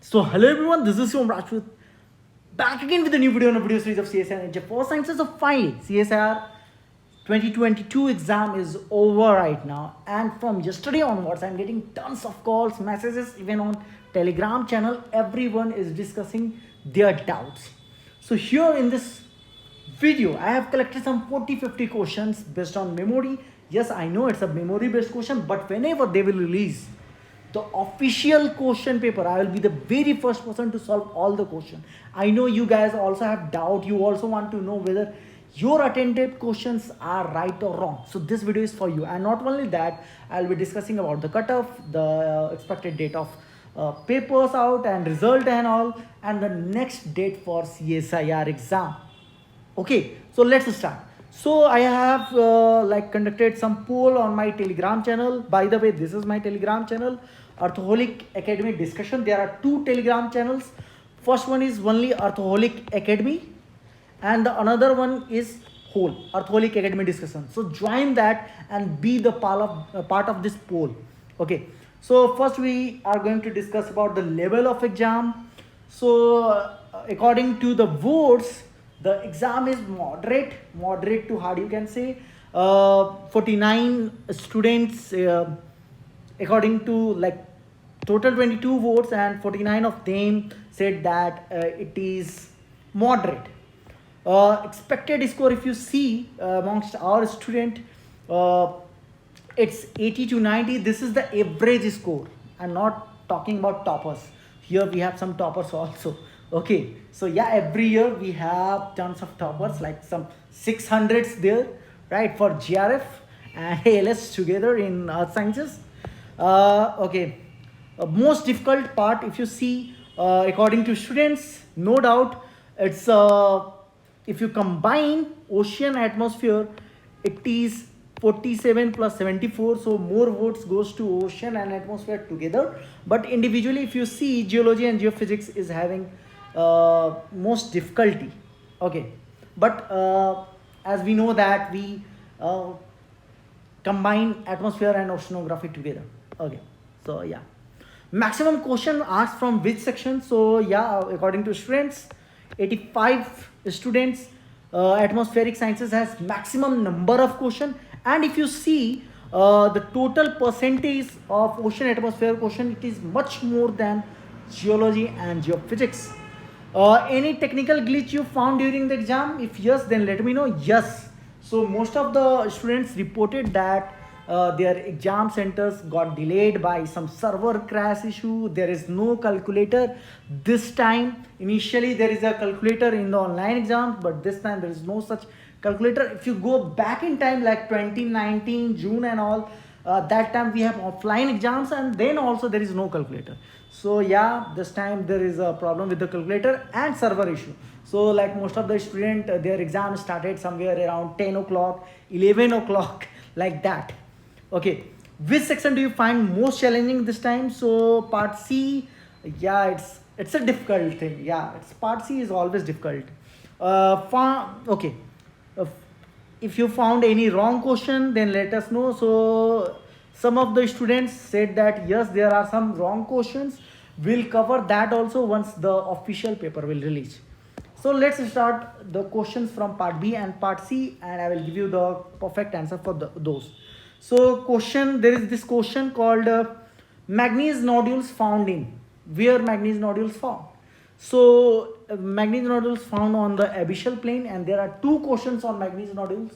So hello everyone, this is Shivam Rajput back again with a new video on a video series of CSIR and for Sciences. So finally, CSIR 2022 exam is over right now, and from yesterday onwards, I'm getting tons of calls, messages, even on Telegram channel. Everyone is discussing their doubts. So here in this video, I have collected some 40-50 questions based on memory. Yes, I know it's a memory based question, but whenever they will release the official question paper, I will be the very first person to solve all the question. I know you guys also have doubt, you also want to know whether your attended questions are right or wrong. So this video is for you, and not only that, I'll be discussing about the cutoff, the expected date of papers out and result and all, and the next date for CSIR exam. Okay, so let's start. So I have conducted some poll on my Telegram channel. By the way, this is my Telegram channel, Earthoholic Academy Discussion. There are two Telegram channels. First one is only Earthoholic Academy, and the another one is whole Earthoholic Academy Discussion. So join that and be the part of this poll. Okay. So first we are going to discuss about the level of exam. So according to the votes, the exam is moderate to hard, you can say. 49 students, according to like total 22 votes, and 49 of them said that it is moderate. Expected score, if you see amongst our student, it's 80 to 90. This is the average score. I'm not talking about toppers. Here we have some toppers also. Okay, so yeah, every year we have tons of toppers, like some 600s there, right, for GRF and ALS together in Earth Sciences. Okay, most difficult part, if you see, according to students, no doubt, it's if you combine ocean atmosphere, it is 47 plus 74, so more votes goes to ocean and atmosphere together. But individually, if you see, geology and geophysics is having most difficulty. Okay, but as we know that we combine atmosphere and oceanography together. Okay, so yeah, maximum question asked from which section? So yeah, according to students, 85 students, atmospheric sciences has maximum number of question. And if you see the total percentage of ocean atmosphere question, it is much more than geology and geophysics. Any technical glitch you found during the exam? If yes, then let me know. Yes. So most of the students reported that their exam centers got delayed by some server crash issue. There is no calculator this time. Initially there is a calculator in the online exams, but this time there is no such calculator. If you go back in time, like 2019 June and all, that time we have offline exams, and then also there is no calculator. So yeah, this time there is a problem with the calculator and server issue. So like most of the student, their exam started somewhere around 10 o'clock, 11 o'clock, like that. Okay, which section do you find most challenging this time? So part C, yeah, it's a difficult thing. Yeah, it's part C is always difficult. Okay, if you found any wrong question, then let us know. So some of the students said that yes, there are some wrong questions. We'll cover that also once the official paper will release. So let's start the questions from part B and part C, and I will give you the perfect answer for those. So there is this question called Magnese nodules found in. Where Magnese nodules found? So Magnese nodules found on the abyssal plain, and there are two questions on Magnese nodules.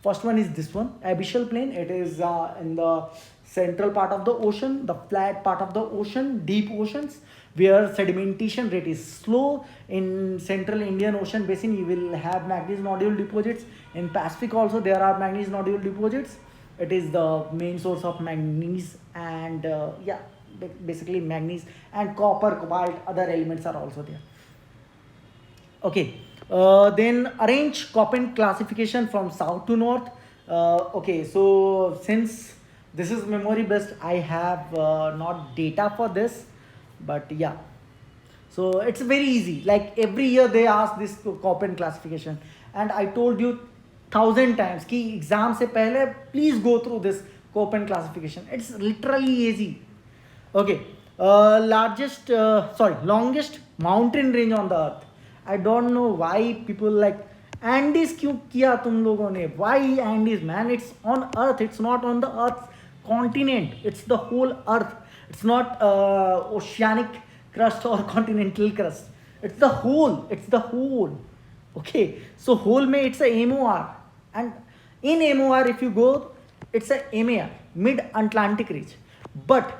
First one is this one, abyssal plain. It is in the central part of the ocean, the flat part of the ocean, deep oceans, where sedimentation rate is slow. In central Indian Ocean basin, you will have manganese nodule deposits. In Pacific also there are manganese nodule deposits. It is the main source of manganese, and yeah, basically manganese and copper, cobalt, other elements are also there. Okay, then arrange Köppen classification from south to north. Okay, so since this is memory based, I have not data for this, but yeah, so it's very easy. Like every year they ask this Köppen classification, and I told you 1000 times कि exam से पहले please go through this Köppen classification. It's literally easy. Okay, Longest mountain range on the earth. I don't know why people like Andes क्यों किया तुम लोगों ने? Why Andes, man? It's on earth. It's not on the earth's continent. It's the whole earth. It's not oceanic crust or continental crust. It's the whole. It's the whole. Okay. So whole में it's a MOR, and in MOR if you go, it's a MAR, mid Atlantic ridge, but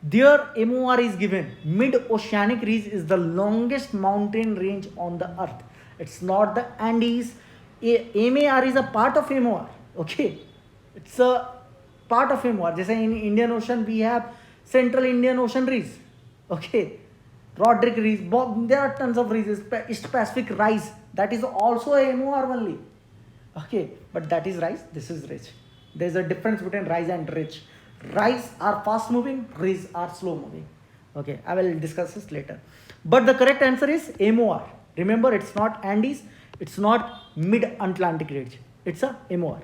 their MOR is given. Mid-oceanic ridge is the longest mountain range on the earth. It's not the Andes. MAR is a part of MOR. Okay, it's a part of MOR. Just in Indian Ocean we have Central Indian Ocean ridge. Okay, Roderick ridge. There are tons of ridges. East Pacific rise. That is also a MOR only. Okay, but that is rise. This is ridge. There is a difference between rise and ridge. Rise are fast moving, ridge are slow moving. Okay, I will discuss this later. But the correct answer is MOR. Remember, it's not Andes, it's not mid-Atlantic ridge. It's a MOR.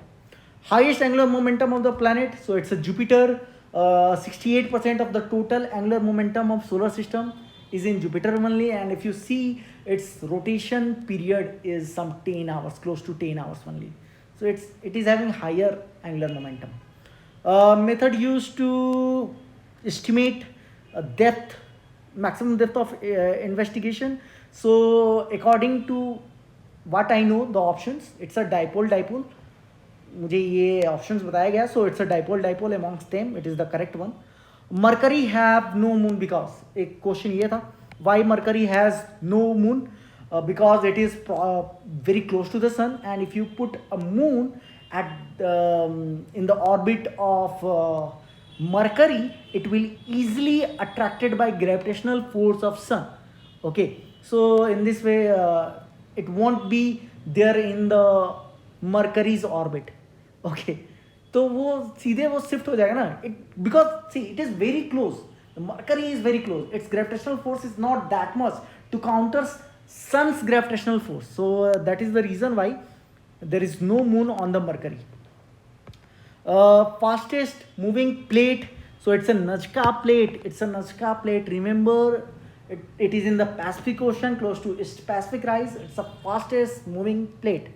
Highest angular momentum of the planet, so it's a Jupiter. 68% of the total angular momentum of solar system is in Jupiter only, and if you see its rotation period is some 10 hours, close to 10 hours only. So it is having higher angular momentum. Method used to estimate depth, maximum depth of investigation. So according to what I know, the options, it's a dipole. मुझे ये options बताया गया, so it's a dipole amongst them. It is the correct one. Mercury have no moon because एक question ये था, why Mercury has no moon? Because it is very close to the sun, and if you put a moon at in the orbit of Mercury, it will easily attracted by gravitational force of sun. Okay, so in this way it won't be there in the Mercury's orbit. Okay, तो वो सीधे वो shift हो जाएगा ना, because see it is very close. The Mercury is very close. Its gravitational force is not that much to counter sun's gravitational force. So that is the reason why there is no moon on the Mercury. Fastest moving plate, so it's a Nazca plate. Remember, it is in the Pacific Ocean, close to East Pacific rise. It's the fastest moving plate.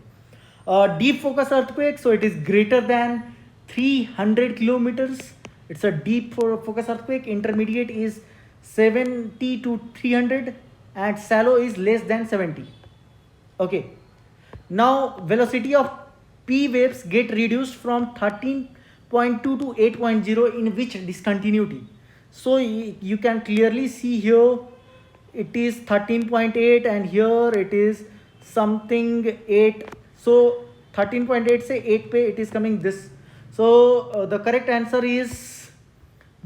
Deep focus earthquake, so it is greater than 300 kilometers. It's a deep focus earthquake. Intermediate is 70 to 300, and shallow is less than 70. Okay, now velocity of P waves get reduced from 13.2 to 8.0 in which discontinuity? So you can clearly see here it is 13.8 and here it is something 8. So 13.8 say 8 pe it is coming this. So the correct answer is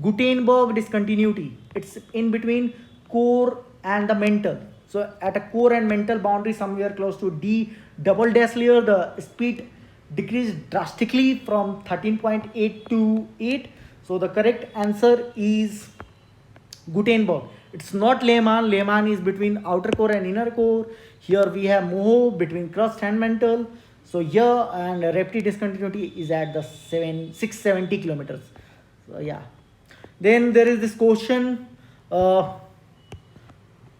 Gutenberg discontinuity. It's in between core and the mantle. So at a core and mantle boundary somewhere close to D double dash layer, the speed decreased drastically from 13.8 to 8. So the correct answer is Gutenberg. It's not Lehmann. Lehmann is between outer core and inner core. Here we have Moho between crust and mantle. So here, and Repti discontinuity is at the 670 kilometers. So yeah. Then there is this question.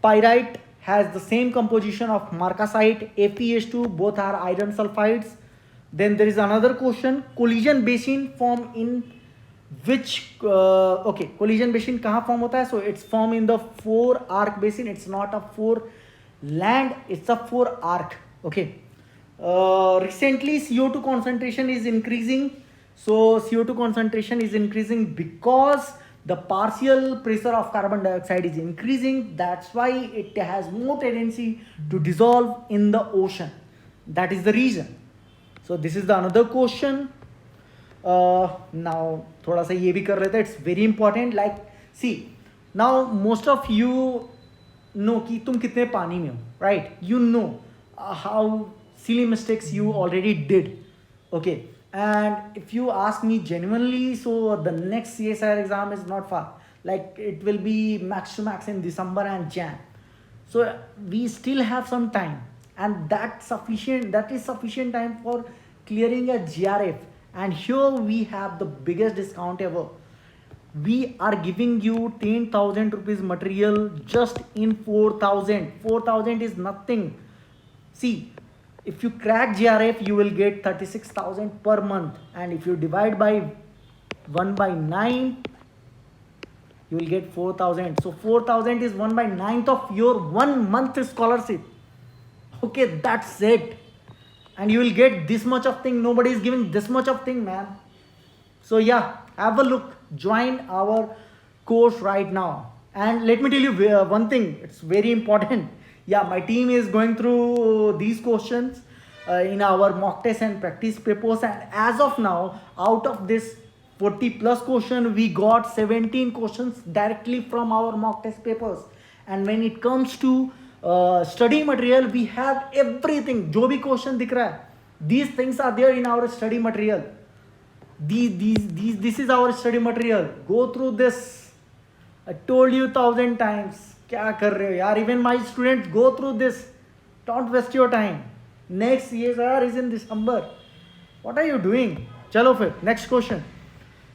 Pyrite has the same composition of marcasite, FeS2, both are iron sulfides. Then there is another question, collision basin form in which, collision basin कहाँ form होता है? So it's form in the 4 arc basin. It's not a 4 land, it's a 4 arc. Okay. Recently CO2 concentration is increasing. So CO2 concentration is increasing because the partial pressure of carbon dioxide is increasing. That's why it has more tendency to dissolve in the ocean. That is the reason. So this is the another question. Now थोड़ा सा ये भी कर लेते हैं. It's very important. Like see, now most of you know कि तुम कितने पानी में हो, right? You know how silly mistakes you already did. Okay. And if you ask me genuinely, so the next CSIR exam is not far. Like it will be max to max in December and Jan. So we still have some time, and that is sufficient time for clearing a GRF. And here we have the biggest discount ever. we are giving you 10,000 rupees material just in 4,000. 4,000 is nothing. See, if you crack GRF, you will get 36,000 per month, and if you divide by 1 by 9, you will get 4,000. So 4,000 is 1 by 9th of your 1 month scholarship. Okay, that's it. And you will get this much of thing. Nobody is giving this much of thing, man. So yeah, have a look. Join our course right now. And let me tell you one thing. It's very important. Yeah, my team is going through these questions in our mock test and practice papers. And as of now, out of this 40 plus question, we got 17 questions directly from our mock test papers. And when it comes to study material, we have everything. जो भी question दिख रहा है, these things are there in our study material. This is our study material. Go through this. I told you 1,000 times. क्या कर रहे हो यार? Even my students, go through this. Don't waste your time. Next CSIR is in December. What are you doing? चलो फिर next question.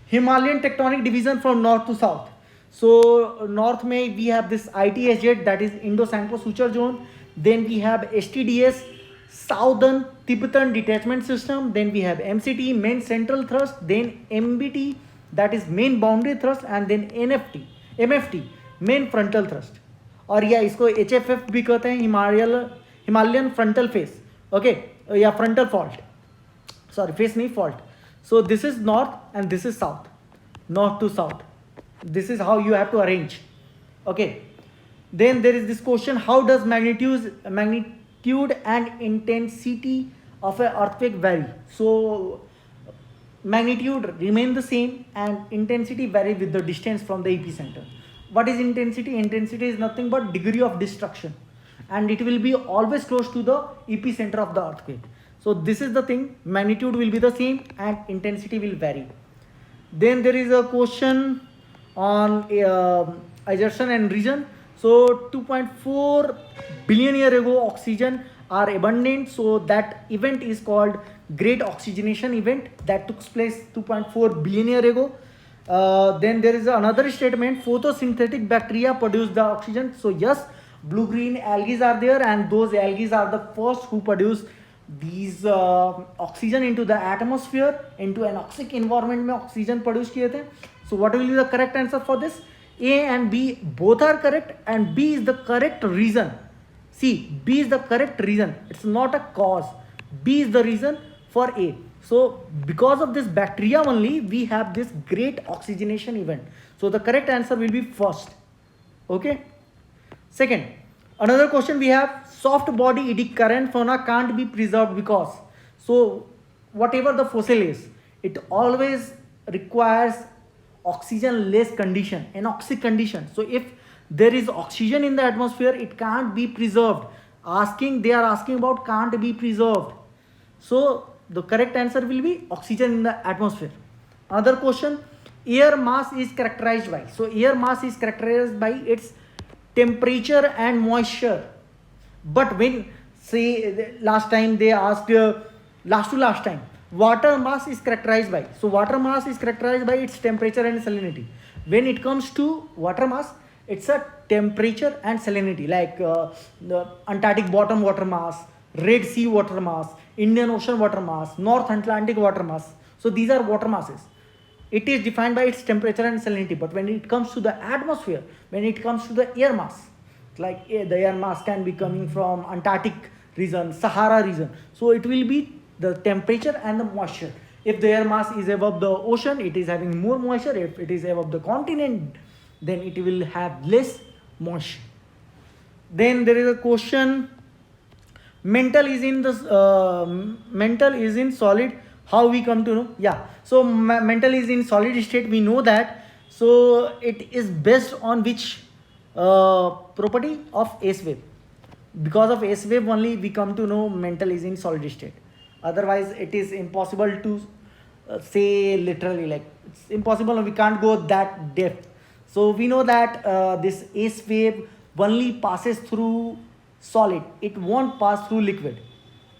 Himalayan tectonic division from north to south. So north में we have this ITSZ, that is Indo-Sanko-Suture zone. Then we have STDS, Southern Tibetan Detachment System. Then we have MCT, main central thrust. Then MBT, that is main boundary thrust. And then MFT, main frontal thrust. और या इसको HFF भी कहते हैं, Himalayan frontal face. Okay, या frontal fault. Sorry, face नहीं fault. So this is north and this is south. North to south. This is how you have to arrange. Okay. Then there is this question: how does magnitude and intensity of an earthquake vary? So magnitude remain the same and intensity vary with the distance from the epicenter. What is intensity? Intensity is nothing but degree of destruction, and it will be always close to the epicenter of the earthquake. So this is the thing. Magnitude will be the same and intensity will vary. Then there is a question on assertion and reason. So 2.4 billion year ago oxygen are abundant, so that event is called great oxygenation event that took place 2.4 billion year ago. Then there is another statement: photosynthetic bacteria produce the oxygen. So yes, blue green algae are there, and those algae are the first who produce these oxygen into the atmosphere, into anoxic environment में oxygen produce किए थे. So what will be the correct answer for this? A and B both are correct, and B is the correct reason. See, B is the correct reason. It's not a cause. B is the reason for A. So because of this bacteria only, we have this great oxygenation event. So the correct answer will be first. Okay. Second, another question we have: soft body eddy current fauna can't be preserved because. So whatever the fossil is, it always requires oxygen less condition, anoxic condition. So if there is oxygen in the atmosphere, it can't be preserved. They are asking about can't be preserved. So the correct answer will be oxygen in the atmosphere. Another question: air mass is characterized by. So air mass is characterized by its temperature and moisture. But when, say, last time they asked, last time, water mass is characterized by. So water mass is characterized by its temperature and salinity. When it comes to water mass, it's a temperature and salinity, like the Antarctic bottom water mass, Red Sea water mass, Indian Ocean water mass, North Atlantic water mass. So these are water masses. It is defined by its temperature and salinity. But when it comes to the atmosphere, when it comes to the air mass, like the air mass can be coming from Antarctic region, Sahara region. So it will be the temperature and the moisture. If the air mass is above the ocean, it is having more moisture. If it is above the continent, then it will have less moisture. Then there is a question: mental is in solid. How we come to know? Yeah. So mental is in solid state. We know that. So it is based on which property of S wave. Because of S wave only we come to know mental is in solid state. Otherwise it is impossible to say literally, like it's impossible. We can't go that depth. So we know that this S wave only passes through solid. It won't pass through liquid.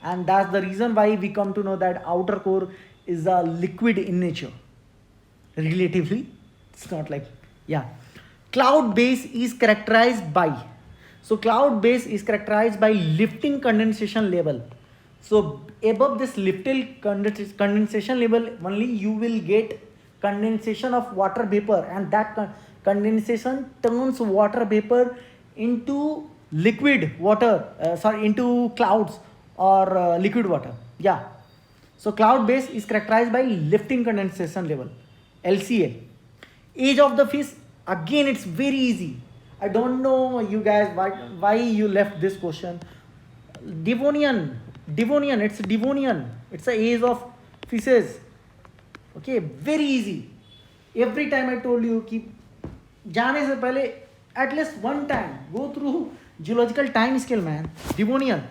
And that's the reason why we come to know that outer core is a liquid in nature. Relatively It's not like, yeah. Cloud base is characterized by, so cloud base is characterized by lifting condensation level. So above this lifted condensation level only you will get condensation of water vapor, and that condensation turns water vapor into liquid water, into clouds or liquid water. Yeah. So cloud base is characterized by lifting condensation level, LCL. Age of the fish, again it's very easy. I don't know you guys why you left this question. Devonian, it's Devonian. It's the age of fishes. Okay, very easy. Every time I told you कि जाने से पहले at least one time go through geological time scale, man. Devonian.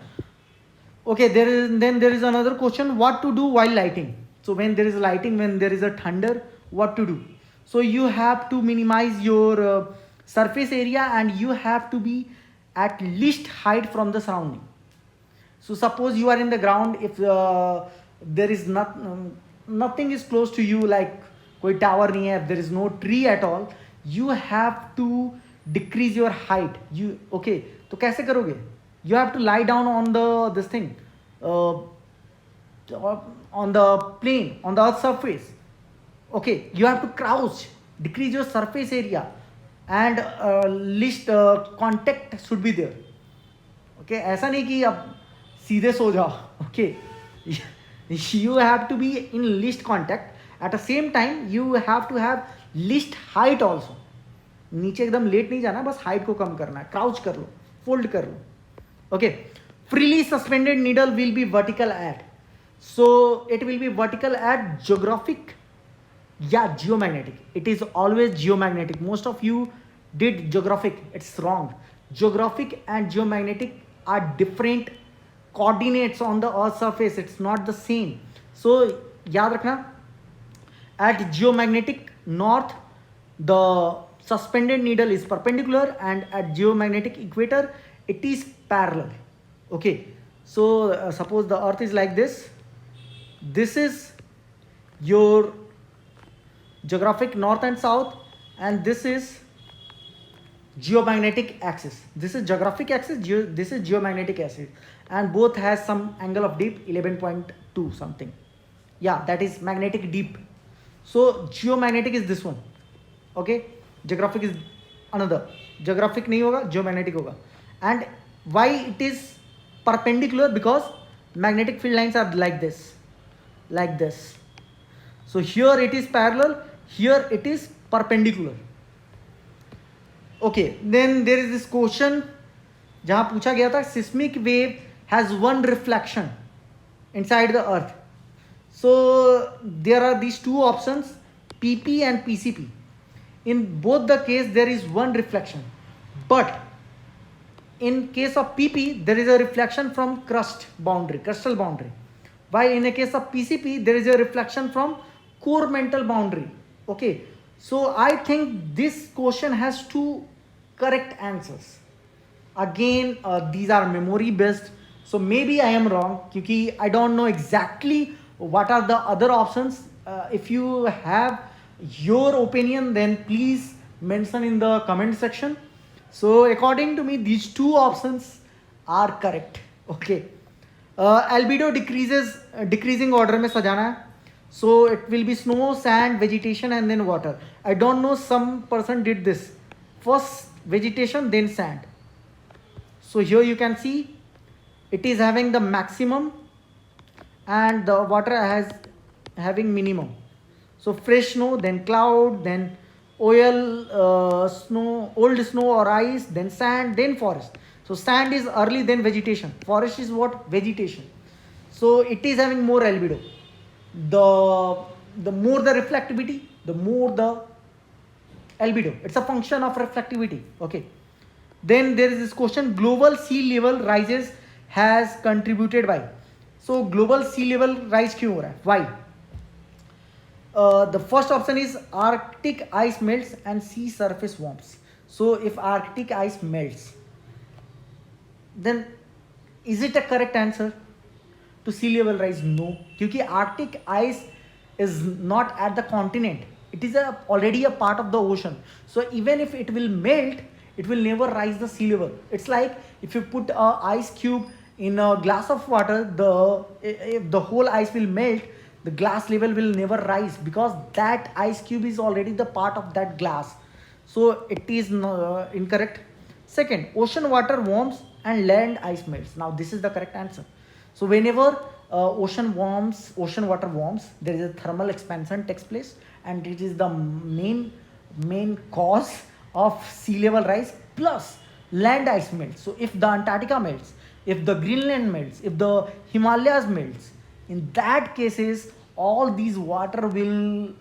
Okay, there is another question. What to do while lighting? So when there is lighting, when there is a thunder, what to do? So you have to minimize your surface area, and you have to be at least height from the surrounding. So suppose you are in the ground, if there is nothing is close to you, like कोई tower नहीं है, if there is no tree at all, you have to decrease your height. You okay? तो कैसे करोगे? You have to lie down on this thing, on the plane, on the earth's surface. Okay, you have to crouch, decrease your surface area, and least contact should be there. Okay, ऐसा नहीं कि अब सीधे सो जाओ. Okay, you have to be in least contact. At the same time, you have to have least height also. नीचे एकदम late नहीं जाना, बस हाइट को कम करना है. क्राउच कर लो, फोल्ड कर लो. Okay, freely suspended needle will be vertical at. So it will be vertical at geographic. Yeah, geomagnetic. It is always geomagnetic. Most of you did geographic. It's wrong. Geographic and geomagnetic are different coordinates on the Earth's surface. It's not the same. So याद रखना. At geomagnetic north, the suspended needle is perpendicular, and at geomagnetic equator, it is parallel. Okay. So suppose the Earth is like this. This is your geographic north and south, and this is geomagnetic axis. This is geographic axis, this is geomagnetic axis, and both has some angle of dip 11.2 something. Yeah, that is magnetic dip. So geomagnetic is this one. Okay, geographic is another. Geographic नहीं होगा, geomagnetic होगा. And why it is perpendicular? Because magnetic field lines are like this, like this. So here it is parallel, here it is perpendicular. Okay, then there is this question जहाँ पूछा गया था seismic wave has one reflection inside the earth. So there are these two options, PP and PCP. In both the case there is one reflection, but in case of PP there is a reflection from crustal boundary, while in the case of PCP there is a reflection from core mantle boundary. Okay, so I think this question has two correct answers. Again, these are memory based, so maybe I am wrong because I don't know exactly what are the other options. If you have your opinion, then please mention in the comment section. So according to me, these two options are correct. Okay, albedo decreasing order में सजाना है. So it will be snow, sand, vegetation, and then water. I don't know, some person did this. First vegetation, then sand. So here you can see it is having the maximum and the water having minimum. So fresh snow, then cloud, then oil, snow, old snow or ice, then sand, then forest. So sand is early, then vegetation. Forest is what? Vegetation. So it is having more albedo. The more the reflectivity, the more the albedo. It's a function of reflectivity. Okay. Then there is this question, global sea level rises has contributed by. So global sea level rise क्यों हो रहा है? Why? The first option is Arctic ice melts and sea surface warms. So if Arctic ice melts, then is it a correct answer to sea level rise? No, क्योंकि Arctic ice is not at the continent. It is already a part of the ocean. So even if it will melt, it will never rise the sea level. It's like if you put a ice cube in a glass of water, if the whole ice will melt, the glass level will never rise because that ice cube is already the part of that glass. So it is incorrect. Second, ocean water warms and land ice melts. Now this is the correct answer. So whenever ocean water warms, there is a thermal expansion takes place, and it is the main cause of sea level rise plus land ice melts. So if the Antarctica melts, if the Greenland melts, if the Himalayas melts, in that cases all these water will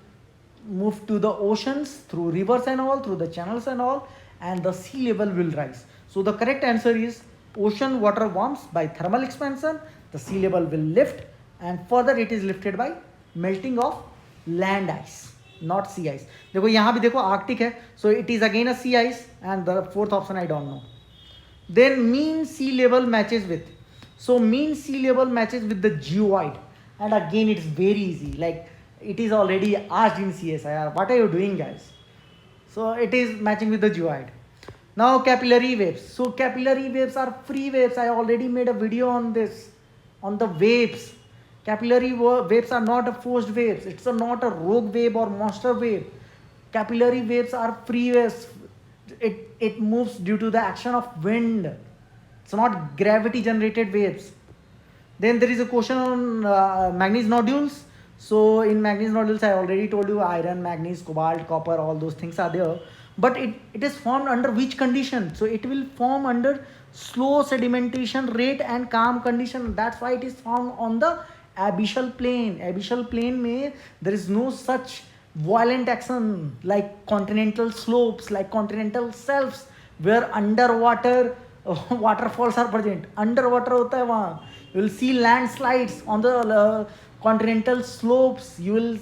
move to the oceans through rivers and all, through the channels and all, and the sea level will rise. So the correct answer is ocean water warms by thermal expansion, the sea level will lift, and further it is lifted by melting of land ice, not sea ice. देखो यहाँ भी देखो Arctic है, so it is again a sea ice, and the fourth option I don't know. Then mean sea level matches with, so mean sea level matches with the geoid, and again it's very easy, like it is already asked in CSIR. What are you doing, guys? So it is matching with the geoid. Now capillary waves. So capillary waves are free waves. I already made a video on this, on the waves. Capillary waves are not a forced waves. It's not a rogue wave or monster wave. Capillary waves are free waves. It moves due to the action of wind. It's not gravity generated waves. Then there is a question on Magnese nodules. So in Magnese nodules, I already told you iron, manganese, cobalt, copper, all those things are there. But it is formed under which condition? So it will form under slow sedimentation rate and calm condition. That's why it is found on the abyssal plane. Abyssal plane mein there is no such violent action like continental slopes, like continental shelves where underwater waterfalls are present. Underwater hota hai wahan. You will see landslides on the continental slopes. You will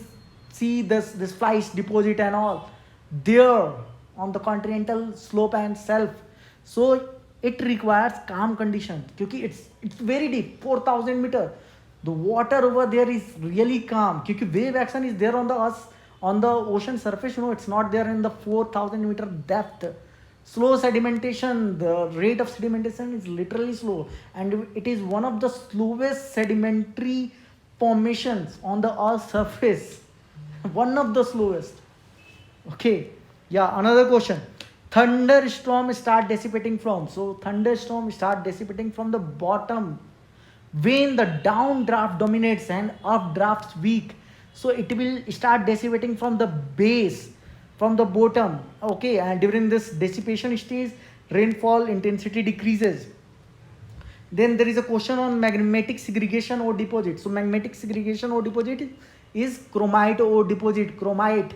see this ice deposit and all there on the continental slope and shelf. So it requires calm condition because it's very deep, 4,000 meter. The water over there is really calm because wave action is there on the ocean surface. You know, it's not there in the 4,000 meter depth. Slow sedimentation, the rate of sedimentation is literally slow, and it is one of the slowest sedimentary formations on the earth's surface. One of the slowest. Okay, yeah, another question. Thunderstorm start dissipating from. So thunderstorm start dissipating from the bottom when the downdraft dominates and updraft's weak. So it will start dissipating from the base, from the bottom. Okay, and during this dissipation stage, rainfall intensity decreases. Then there is a question on magmatic segregation or deposit. So magmatic segregation or deposit is chromite or deposit, chromite.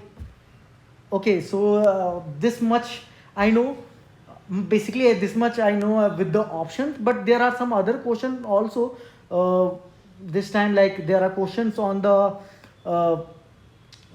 Okay, so this much I know. Basically this much I know with the options, but there are some other questions also. This time, like there are questions on the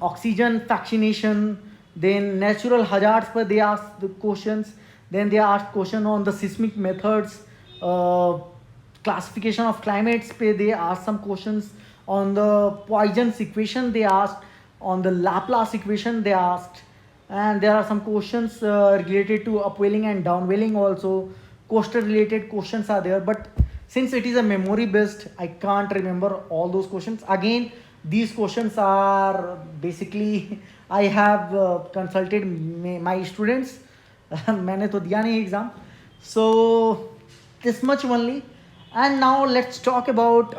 oxygen fractionation, then natural hazards per they ask the questions, then they ask question on the seismic methods, classification of climates pe they ask some questions, on the Poisson's equation they asked, on the Laplace equation they asked, and there are some questions related to upwelling and downwelling also. Coastal related questions are there, but since it is a memory based, I can't remember all those questions. Again, these questions are basically I have consulted my students. मैंने तो दिया नहीं exam. So this much only. And now let's talk about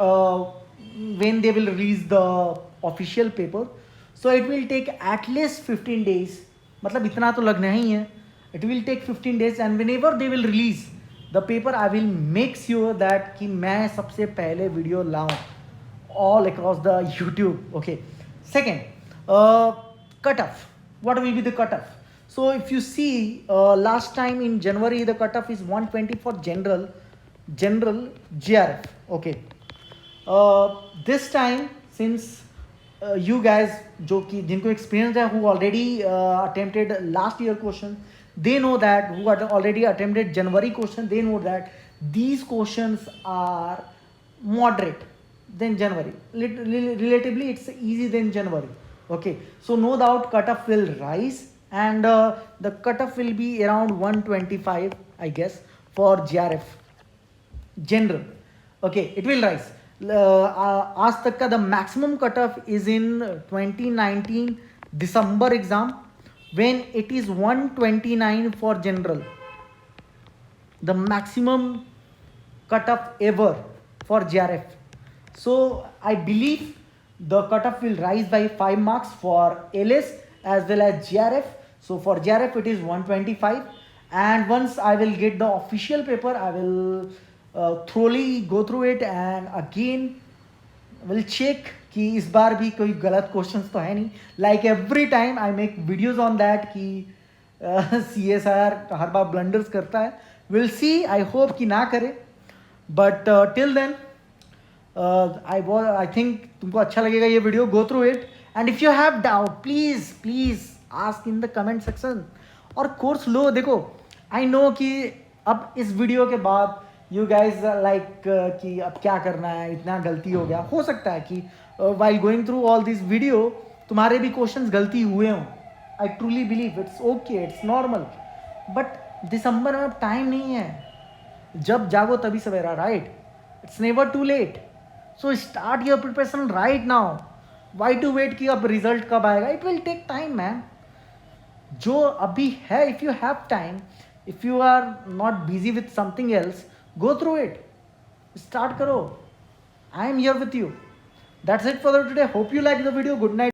when they will release the official paper. So it will take at least 15 days. मतलब इतना तो लगना ही है. It will take 15 days, and whenever they will release the paper, I will make sure that कि मैं सबसे पहले video लाऊं all across the YouTube. Okay. Second, cutoff. What will be the cutoff? So if you see, last time in January the cutoff is 120 for general GRF. Okay. This time, since you guys जो कि जिनको experience है, who already attempted last year question, they know that, who had already attempted January question, they know that these questions are moderate than January. Relatively it's easy than January. Okay, so no doubt cutoff will rise, and the cutoff will be around 125, I guess, for GRF general. Okay, it will rise. आज तक का the maximum cutoff is in 2019 December exam, when it is 129 for general, the maximum cutoff ever for GRF. So I believe the cutoff will rise by 5 marks for LS as well as GRF. So for GRF it is 125, and once I will get the official paper, I will thoroughly go through it and again will check कि इस बार भी कोई गलत questions तो है नहीं. Like every time I make videos on that कि CSIR हर बार ब्लंडर्स करता है. विल सी, आई होप कि ना करे, but till then I think तुमको अच्छा लगेगा ये video. Go through it, and if you have doubt please please ask in the comment section. और कोर्स लो. देखो, आई नो कि अब इस वीडियो के बाद यू गाइज लाइक कि अब क्या करना है, इतना गलती हो गया. हो सकता है कि while going through all this video तुम्हारे भी क्वेश्चंस गलती हुए हों. I truly believe it's okay, it's normal. But December में अब टाइम नहीं है. जब जागो तभी सवेरा, right? It's never too late. So start your preparation right now. Why to wait कि अब रिजल्ट कब आएगा? It will take time man. जो अभी है, if you have time, if you are not busy with something else, go through it, start karo. I am here with you. That's it for today. Hope you like the video. Good night.